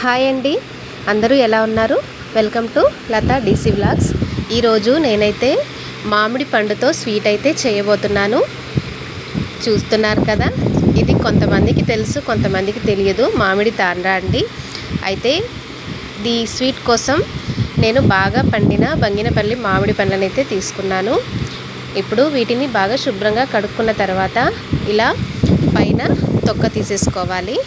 Hi అండి, అందరూ ఎలా ఉన్నారు? Welcome to Latha DC vlogs. ఈరోజు నేనైతే మామిడి పండుతో స్వీట్ అయితే చేయబోతున్నాను. చూస్తున్నారు కదా, ఇది కొంతమందికి తెలుసు, కొంతమందికి తెలియదు. మామిడి తాండ్రా అండి. అయితే ఈ స్వీట్ కోసం నేను బాగా పండిన బంగినపల్లి మామిడి పండ్లను అయితే తీసుకున్నాను. ఇప్పుడు వీటిని బాగా శుభ్రంగా కడుక్కున్న తర్వాత ఇలా పైన తొక్క తీసేసుకోవాలి.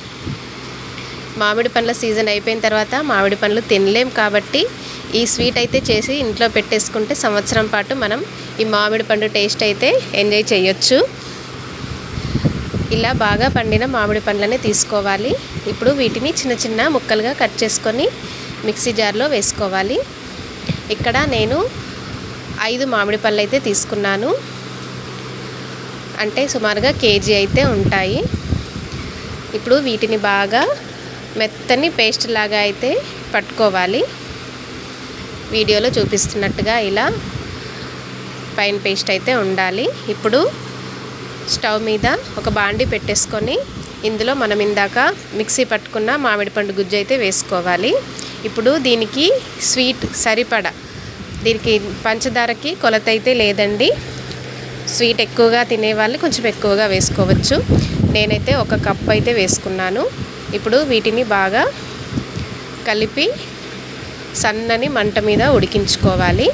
మామిడి పండ్ల సీజన్ అయిపోయిన తర్వాత మామిడి పండ్లు తినలేం కాబట్టి ఈ స్వీట్ అయితే చేసి ఇంట్లో పెట్టేసుకుంటే సంవత్సరం పాటు మనం ఈ మామిడి పండు టేస్ట్ అయితే ఎంజాయ్ చేయొచ్చు. ఇలా బాగా పండిన మామిడి పండ్లనే తీసుకోవాలి. ఇప్పుడు వీటిని చిన్న చిన్న ముక్కలుగా కట్ చేసుకొని మిక్సీ జార్లో వేసుకోవాలి. ఇక్కడ నేను 5 మామిడి పళ్ళు అయితే తీసుకున్నాను. అంటే సుమారుగా కేజీ అయితే ఉంటాయి. ఇప్పుడు వీటిని బాగా మెత్తని పేస్ట్ లాగా అయితే పట్టుకోవాలి. వీడియోలో చూపిస్తున్నట్టుగా ఇలా పైన పేస్ట్ అయితే ఉండాలి. ఇప్పుడు స్టవ్ మీద ఒక బాండి పెట్టేసుకొని ఇందులో మనం ఇందాక మిక్సీ పట్టుకున్న మామిడి పండు గుజ్జు అయితే వేసుకోవాలి. ఇప్పుడు దీనికి స్వీట్ సరిపడా, దీనికి పంచదారకి కొలత అయితే లేదండి. స్వీట్ ఎక్కువగా తినేవాళ్ళు కొంచెం ఎక్కువగా వేసుకోవచ్చు. నేనైతే 1 కప్ అయితే వేసుకున్నాను. ఇప్పుడు వీటిని బాగా కలిపి సన్నని మంట మీద ఉడికించుకోవాలి.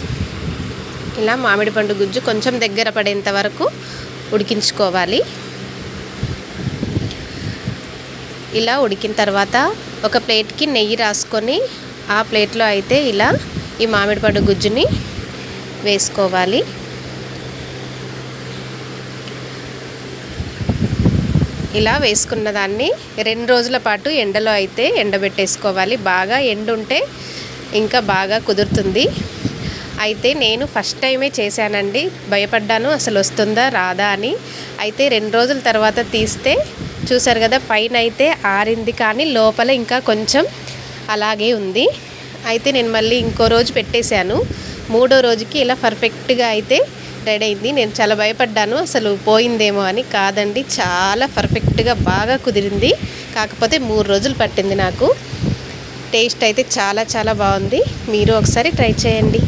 ఇలా మామిడి పండు గుజ్జు కొంచెం దగ్గర పడేంత వరకు ఉడికించుకోవాలి. ఇలా ఉడికిన తర్వాత ఒక ప్లేట్కి నెయ్యి రాసుకొని ఆ ప్లేట్లో అయితే ఇలా ఈ మామిడి పండు గుజ్జుని వేసుకోవాలి. ఇలా వేసుకున్న దాన్ని 2 రోజుల పాటు ఎండలో అయితే ఎండబెట్టేసుకోవాలి. బాగా ఎండుంటే ఇంకా బాగా కుదురుతుంది. అయితే నేను ఫస్ట్ టైమే చేశానండి, భయపడ్డాను అసలు వస్తుందా రాదా అని. అయితే 2 రోజుల తర్వాత తీస్తే చూసారు కదా, పైన అయితే ఆరింది కానీ లోపల ఇంకా కొంచెం అలాగే ఉంది. అయితే నేను మళ్ళీ ఇంకో రోజు పెట్టేశాను. 3వ రోజుకి ఇలా పర్ఫెక్ట్గా అయితే రెడీ అయింది. నేను చాలా భయపడ్డాను అసలు పోయిందేమో అని. కాదండి, చాలా పర్ఫెక్ట్గా బాగా కుదిరింది. కాకపోతే 3 రోజులు పట్టింది నాకు. టేస్ట్ అయితే చాలా చాలా బాగుంది. మీరు ఒకసారి ట్రై చేయండి.